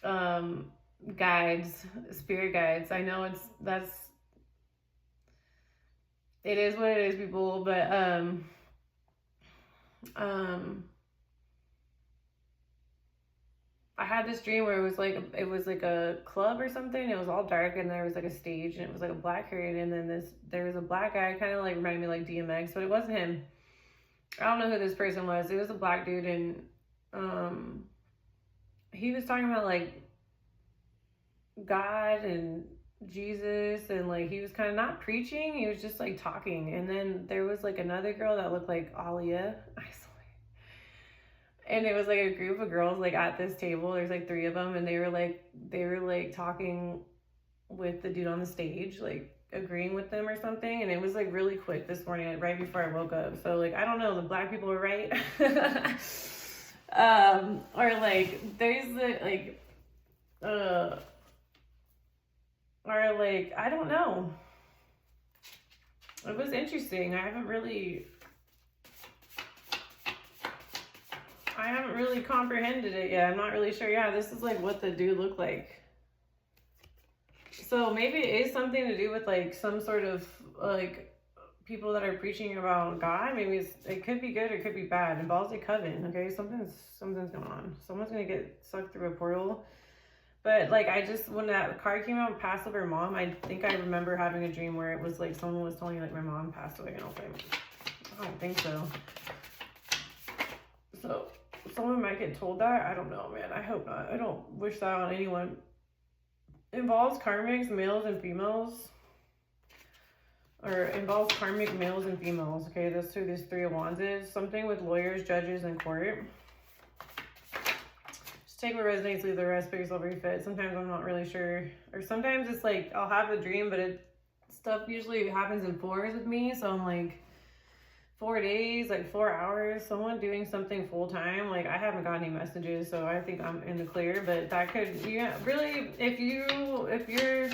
guides, spirit guides. I know it is what it is, people, but I had this dream where it was like a club or something. It was all dark, and there was like a stage, and it was like a black curtain, and then there was a black guy, kind of like reminded me like DMX, but it wasn't him. I don't know who this person was. It was a black dude, and he was talking about like God and Jesus, and like he was kind of not preaching, he was just like talking. And then there was like another girl that looked like Alia, I swear. And it was like a group of girls like at this table. There's like 3 of them, and they were like talking with the dude on the stage, like agreeing with them or something. And it was like really quick this morning, like, right before I woke up. So like, I don't know, the black people were right. Or like there's the like or like, I don't know. It was interesting. I haven't really comprehended it yet. I'm not really sure. Yeah, this is like what the dude looked like. So maybe it is something to do with like some sort of like people that are preaching about God. Maybe it could be good or it could be bad. It involves a coven, okay? Something's going on. Someone's gonna get sucked through a portal. But like, when that card came out, Passover mom, I think I remember having a dream where it was like someone was telling me like my mom passed away, and I was like, I don't think so. So someone might get told that. I don't know, man. I hope not. I don't wish that on anyone. Involves karmics, males and females. Or involves karmic males and females. Okay, that's who this 3 of Wands is. Something with lawyers, judges, and court. Just take what resonates, leave the rest, figure yourself refit. Sometimes I'm not really sure. Or sometimes it's like, I'll have a dream, but stuff usually happens in 4s with me. So I'm like, 4 days, like 4 hours, someone doing something full time. Like, I haven't got any messages, so I think I'm in the clear. But that could, yeah, really, if you're,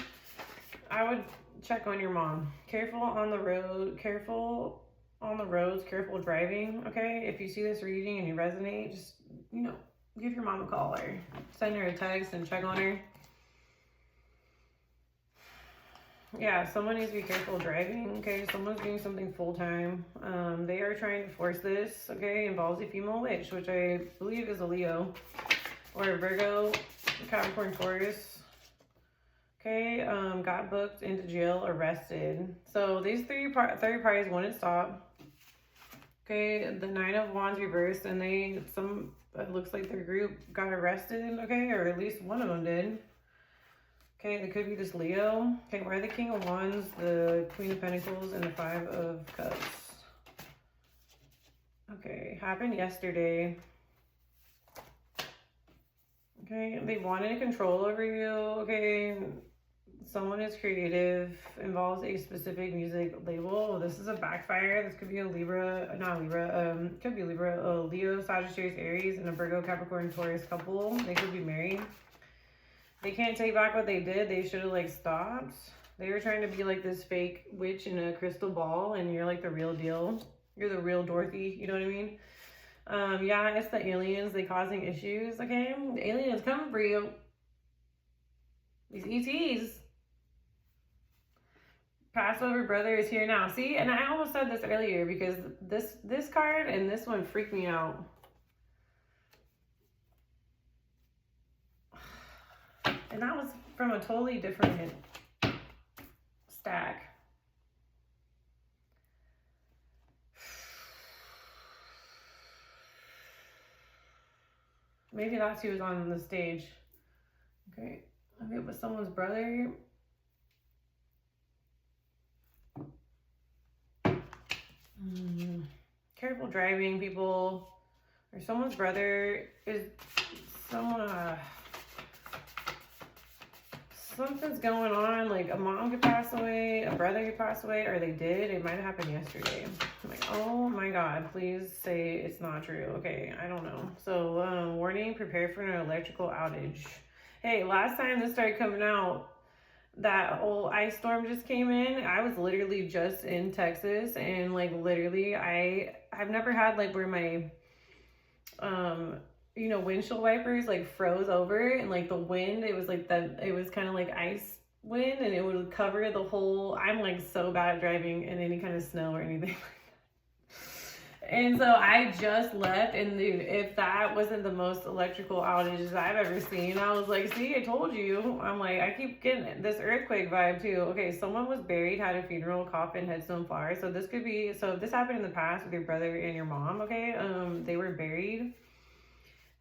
I would check on your mom. Careful on the road, careful on the roads, careful driving, okay? If you see this reading and you resonate, just, you know, give your mom a call or send her a text and check on her. Yeah, someone needs to be careful driving, okay? Someone's doing something full-time. They are trying to force this, okay? Involves a female witch, which I believe is a Leo. Or a Virgo, Capricorn, Taurus. Okay, got booked into jail, arrested. So these third parties wouldn't stop. Okay, the 9 of Wands reversed, and it looks like their group got arrested, okay? Or at least one of them did. Okay, it could be this Leo. Okay, why the King of Wands, the Queen of Pentacles, and the 5 of Cups? Okay, happened yesterday. Okay, Okay, they wanted control over you. Okay, someone is creative, involves a specific music label. This is a backfire. This could be a Libra, not Libra, could be Libra, a Leo, Sagittarius, Aries, and a Virgo, Capricorn, Taurus couple. They could be married. They can't take back what they did. They should have like stopped. They were trying to be like this fake witch in a crystal ball, and you're like the real deal. You're the real Dorothy, you know what I mean? Yeah, it's the aliens. They causing issues, okay? The aliens coming for you. These ETs. Passover brother is here now. See, and I almost said this earlier because this card and this one freaked me out. And that was from a totally different stack. Maybe that's who was on the stage. Okay, maybe it was someone's brother. Careful driving, people. Or someone's brother is someone. Something's going on. Like a mom could pass away, a brother could pass away, or they did. It might have happened yesterday. I'm like, oh my God, please say it's not true. Okay, I don't know. So, warning, prepare for an electrical outage. Hey, last time this started coming out, that whole ice storm just came in. I was literally just in Texas, and like literally I've never had like where my you know, windshield wipers like froze over, and like the wind, it was like it was kind of like ice wind, and it would cover the whole. I'm like so bad at driving in any kind of snow or anything. And so I just left, and dude, if that wasn't the most electrical outages I've ever seen, I was like, see, I told you. I'm like, I keep getting this earthquake vibe too. Okay, someone was buried, had a funeral, coffin, headstone, flowers. So this could be, so if this happened in the past with your brother and your mom, okay, they were buried.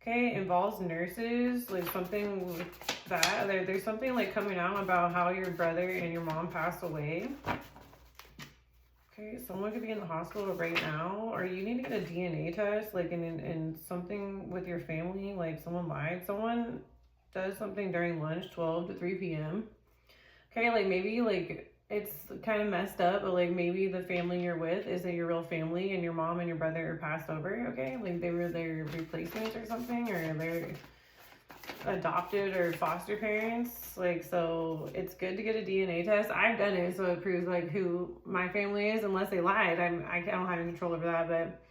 Okay, involves nurses, like something with that. There's something like coming out about how your brother and your mom passed away. Okay, someone could be in the hospital right now, or you need to get a DNA test, like in something with your family, like someone lied. Someone does something during lunch, 12 to 3 p.m. Okay, like maybe like it's kind of messed up, but like maybe the family you're with isn't your real family, and your mom and your brother are passed over, okay? Like they were their replacements or something, or they're adopted or foster parents. Like, so it's good to get a DNA test. I've done it, so it proves like who my family is, unless they lied. I don't have any control over that,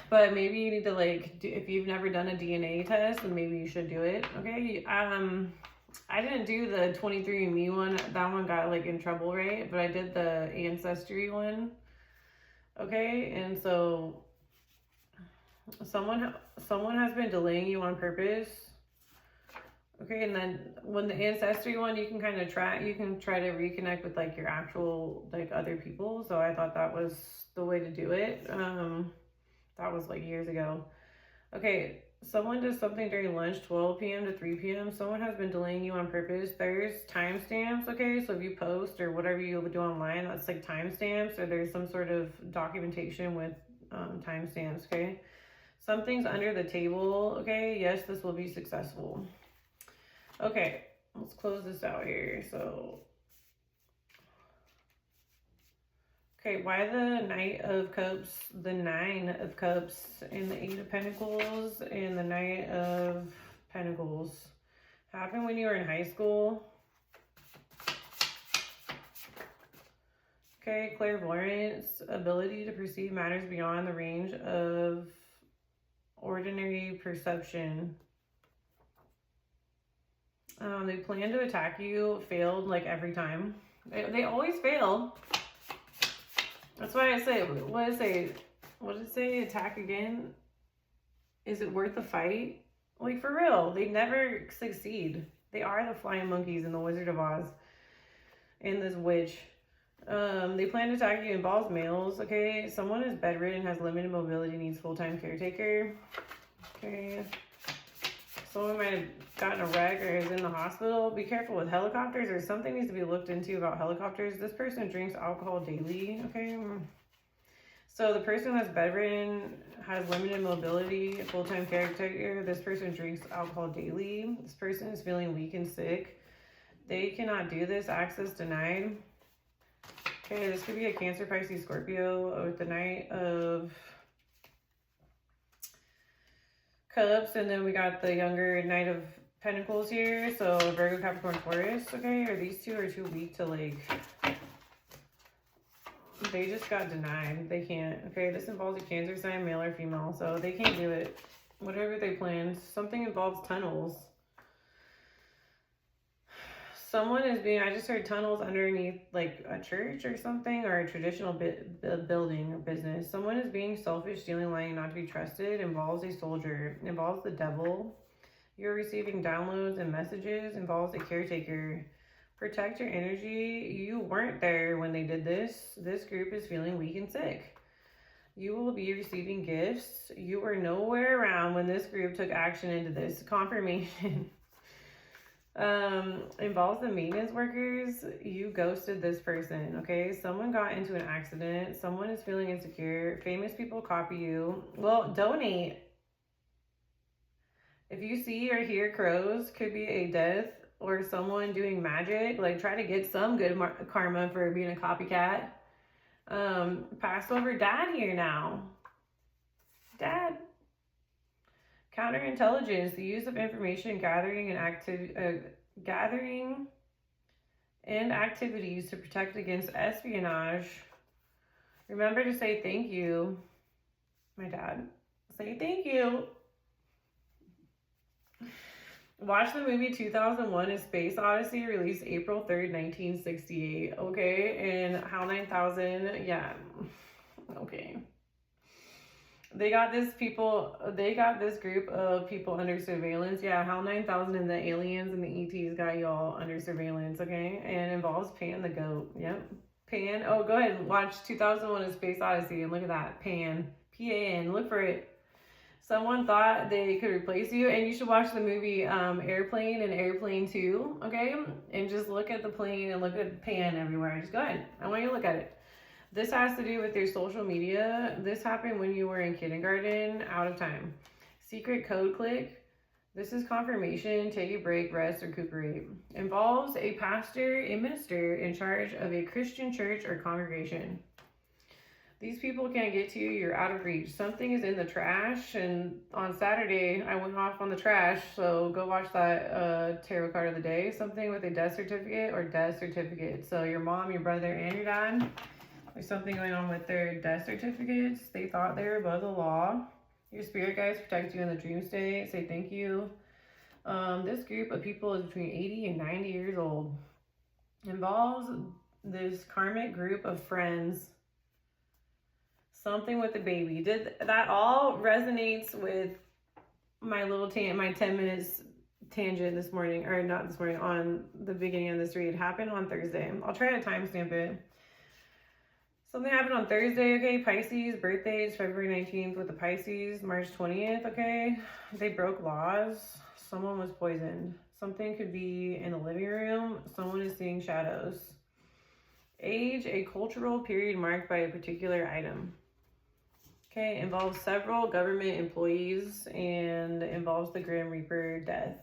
but maybe you need to like if you've never done a DNA test, then maybe you should do it, okay? I didn't do the 23andMe one. That one got like in trouble, right? But I did the Ancestry one. Okay, and so someone has been delaying you on purpose. Okay, and then when the Ancestry one, you can kind of try to reconnect with like your actual like other people. So I thought that was the way to do it. That was like years ago. Okay, someone does something during lunch, 12 p.m. to 3 p.m. Someone has been delaying you on purpose. There's timestamps, okay? So if you post or whatever you do online, that's like timestamps, or there's some sort of documentation with timestamps, okay? Something's under the table, okay? Yes, this will be successful. Okay, let's close this out here. So, okay, why the Knight of Cups, the Nine of Cups, and the Eight of Pentacles, and the Knight of Pentacles? Happened when you were in high school. Okay, clairvoyance, ability to perceive matters beyond the range of ordinary perception. They plan to attack you, failed like every time. They always fail. That's why I say, what did it say? Attack again? Is it worth the fight? Like, for real, they never succeed. They are the flying monkeys in the Wizard of Oz. And this witch. They plan to attack you, involves males, okay? Someone is bedridden, has limited mobility, needs full-time caretaker. Okay. Someone might have gotten a wreck or is in the hospital. Be careful with helicopters, or something needs to be looked into about helicopters. This person drinks alcohol daily, okay? So the person that's bedridden has limited mobility, full-time caretaker. This person drinks alcohol daily. This person is feeling weak and sick. They cannot do this. Access denied. Okay, this could be a Cancer, Pisces, Scorpio with the Knight of Cups, and then we got the younger Knight of Pentacles here. So Virgo, Capricorn, Taurus. Okay, or these two are too weak to like. They just got denied. They can't. Okay, this involves a Cancer sign, male or female, so they can't do it. Whatever they planned. Something involves tunnels. Someone is being, I just heard tunnels underneath like a church or something, or a traditional building or business. Someone is being selfish, stealing, lying, not to be trusted. Involves a soldier. Involves the devil. You're receiving downloads and messages. Involves a caretaker. Protect your energy. You weren't there when they did this. This group is feeling weak and sick. You will be receiving gifts. You were nowhere around when this group took action into this. Confirmation. Involves the maintenance workers. You ghosted this person, okay? Someone got into an accident. Someone is feeling insecure. Famous people copy you. Well, donate. If you see or hear crows, could be a death or someone doing magic. Like, try to get some good karma for being a copycat. Passover dad here now. Dad. Counterintelligence, the use of information gathering and activities to protect against espionage. Remember to say thank you. My dad. Say thank you. Watch the movie 2001: A Space Odyssey, released April 3rd, 1968. Okay, and HAL 9000. Yeah. Okay. They got this group of people under surveillance. Yeah, HAL 9000 and the aliens and the ETs got y'all under surveillance, okay? And involves Pan the goat. Yep. Pan. Oh, go ahead and watch 2001: A Space Odyssey and look at that. Pan. P-A-N. Look for it. Someone thought they could replace you, and you should watch the movie Airplane and Airplane 2, okay? And just look at the plane and look at Pan everywhere. Just go ahead. I want you to look at it. This has to do with your social media. This happened when you were in kindergarten, out of time. Secret code click. This is confirmation. Take a break, rest, or recuperate. Involves a pastor, a minister in charge of a Christian church or congregation. These people can't get to you. You're out of reach. Something is in the trash. And on Saturday, I went off on the trash. So go watch that tarot card of the day. Something with a death certificate or death certificate. So your mom, your brother, and your dad. There's something going on with their death certificates. They thought they were above the law. Your spirit guides protect you in the dream state. Say thank you. This group of people is between 80 and 90 years old. Involves this karmic group of friends. Something with the baby. Did that all resonates with my little my 10 minutes tangent this morning, or not this morning, on the beginning of this read? Happened on Thursday. I'll try to timestamp it. Something happened on Thursday, okay? Pisces, birthdays, February 19th with the Pisces, March 20th, okay? They broke laws. Someone was poisoned. Something could be in the living room. Someone is seeing shadows. Age, a cultural period marked by a particular item. Okay, involves several government employees and involves the Grim Reaper death.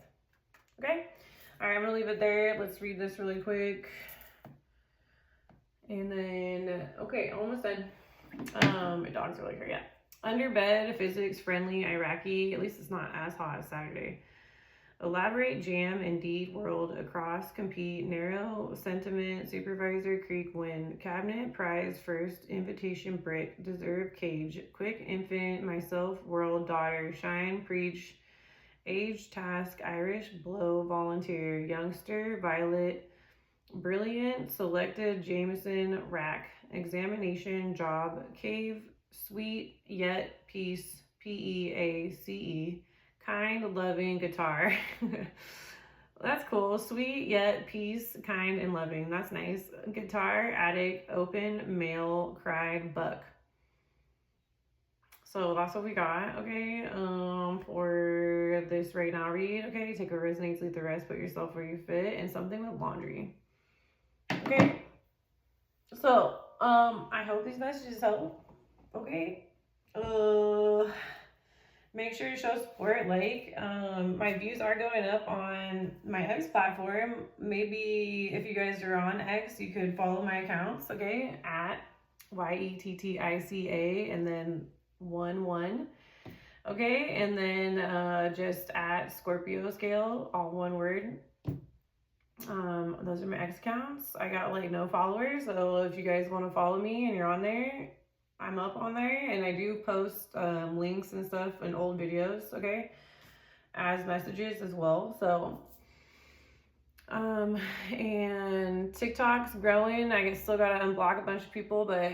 Okay? All right, I'm going to leave it there. Let's read this really quick. And then, okay, almost done. My dog's really hurt, yeah. Under bed, physics, friendly, Iraqi. At least it's not as hot as Saturday. Elaborate, jam, indeed, world, across, compete, narrow, sentiment, supervisor, creek, win, cabinet, prize, first, invitation, brick, deserve, cage, quick, infant, myself, world, daughter, shine, preach, age, task, Irish, blow, volunteer, youngster, violet, brilliant, selected, Jameson, rack, examination, job, cave, sweet, yet, peace, P-E-A-C-E, kind, loving, guitar. That's cool. Sweet, yet, peace, kind, and loving. That's nice. Guitar, attic, open, male, cried, buck. So that's what we got, okay, for this right now read, okay? Take what resonates, leave the rest, put yourself where you fit, and something with laundry. Okay? So, I hope these messages help. Okay. Make sure to show support. My views are going up on my X platform. Maybe if you guys are on X, you could follow my accounts, okay? At YETTICA and then 11. Okay, and then just at Scorpio scale, all one word. Those are my X accounts. I got like no followers, so if you guys want to follow me and you're on there, I'm up on there, and I do post links and stuff and old videos, okay, as messages as well. So and TikTok's growing. I still gotta unblock a bunch of people, but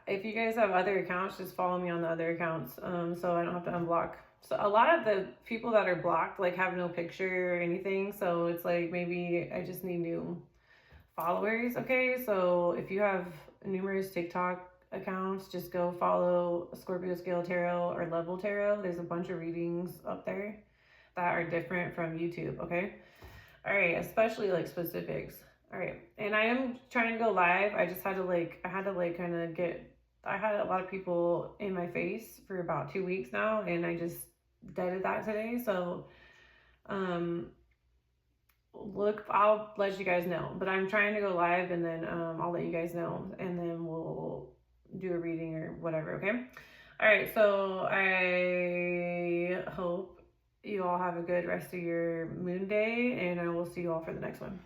if you guys have other accounts, just follow me on the other accounts, so I don't have to unblock. So a lot of the people that are blocked like have no picture or anything, so it's like maybe I just need new followers. Okay, so if you have numerous TikTok accounts, just go follow Scorpio Scale Tarot or Level Tarot. There's a bunch of readings up there that are different from YouTube. Okay, all right, especially like specifics. All right, and I am trying to go live. I just had to I had a lot of people in my face for about 2 weeks now, and I just deaded that today. So I'll let you guys know, but I'm trying to go live, and then I'll let you guys know, and then we'll do a reading or whatever. Okay, all right, so I hope you all have a good rest of your moon day, and I will see you all for the next one.